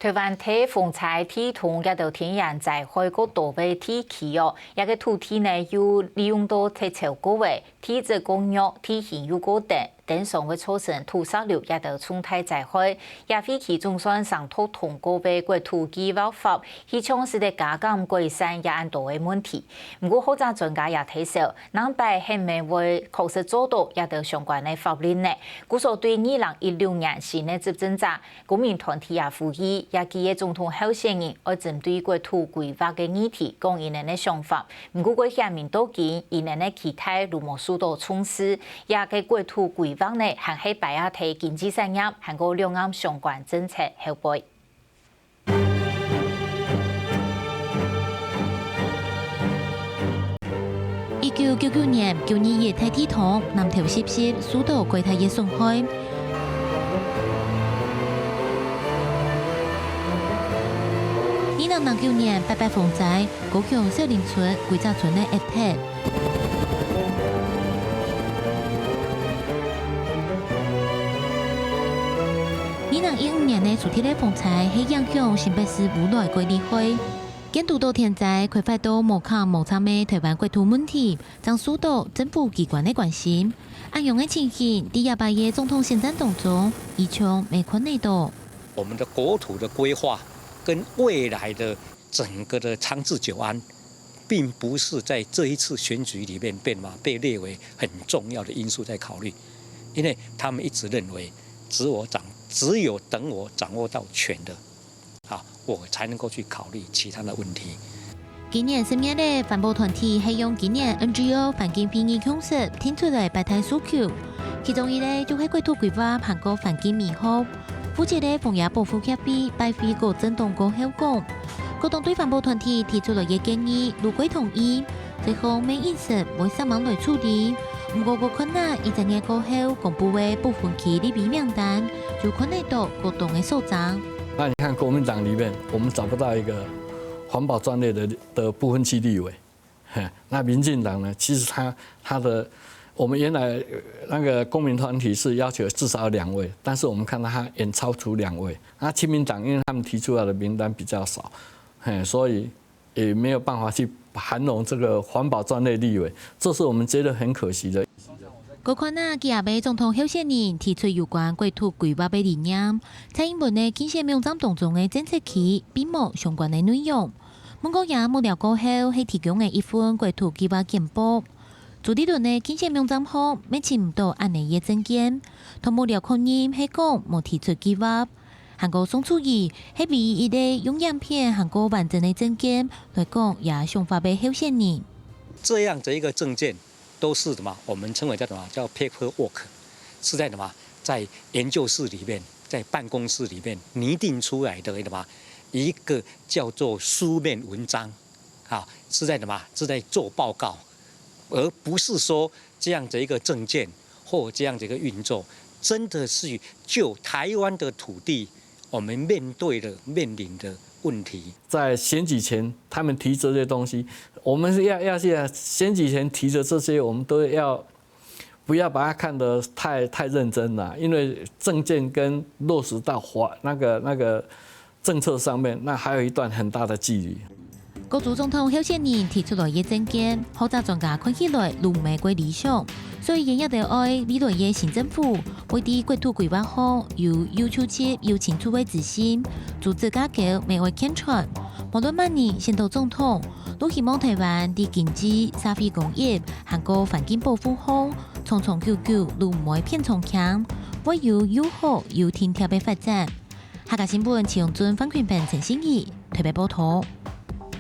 台湾體風采體同一道天然在海各多位地區哦，一個土地呢有利用到鐵鍬個位、體質工業、體現有個等上會造成土石流一道衝太在海，也飛其總算上土通過被國土計劃法，希望是得加減改善也按多嘅問題。不過好多專家也提醒，南北係未會確實做到一道相關嘅法律呢。故所對2016年新嘅執政者公民團體也呼籲。也基嘅總統候選人，要針對國土規劃嘅議題講伊哋嘅想法。唔過佢下面都見伊哋嘅其他如無受到重視，也嘅國土規劃呢，還係擺下睇經濟產業，還個兩岸相關政策後背。1999年9月大地堂南投濕濕受到巨大嘅損害。2009年800風災，高雄小林村、貴澤村的一體。2015年的主題的風災，係影響新北市無奈嘅厲害。見度到天災，開發到無抗無參嘅台灣國土問題，將受到政府機關的關心。按樣嘅情形，第28屆總統選戰當中，依場沒困難到。我們的國土的規劃。跟未來的整個的長治久安，並不是在這一次選舉裡面被列為很重要的因素在考慮，因為他們一直認為只有等我掌握到權的，我才能夠去考慮其他的問題。今年10月的環保團體係用今年 NGO 環境評議共識提出來8大訴求，其中一類就係國土規劃韓國環境美好。負責的風野保護協會拜會過震動過後講，各黨對環保團體提出了嘅建議，如果同意，最後每一時會上網來處理。唔過個困難一整年過後公布嘅部分區立委名單，就困難到各黨嘅首長。那你看國民黨裡面，我們找不到一個環保專列的不分區立委。那民進黨呢？其實他的。我們原來那個公民團體是要求至少2位，但是我們看到他遠超出2位。那親民黨因為他們提出來的名單比較少，所以也沒有辦法去涵容這個環保專列立委，這是我們覺得很可惜的。嗰款啊，基亞被總統候選人提出有關國土規劃的理念，蔡英文的競選名單當中的政策期並冇相關的內容。不過也冇料過後係提供的一份國土規劃簡報。朱立倫的競選名單後，未簽唔到安尼嘅政見，同無聊抗議係講冇提出計劃。韓國宋楚瑜係唯一的用樣片韓國完整的政見來講，也想發俾候選人。這樣的一個政見，都是什麼？我們稱為叫什麼？叫 paper work， 是在什麼？在研究室裡面，在辦公室裡面擬定出來的什麼？一個叫做書面文章，是在什麼？是在做報告。而不是說這樣的一個政見或這樣的一個運作，真的是就台灣的土地，我們面臨的問題。在選舉前，他們提這些東西，我們是要選舉前提的這些，我們都要不要把它看得太認真了，因為政見跟落實到那個政策上面，那還有一段很大的距離。各組總統候選人提出來嘅政見，好多專家看起來如玫瑰理想，所以仍一定愛未來嘅新政府為啲國土規劃好，有出切有清楚嘅自信，組織架構未會健全。無論乜年選到總統，都希望台灣啲經濟、社會工業、韓國環境保護好，長長久久如唔會偏重強，為有友好有天條嘅發展。客家新聞陳永尊、方權平、陳欣怡台北報道。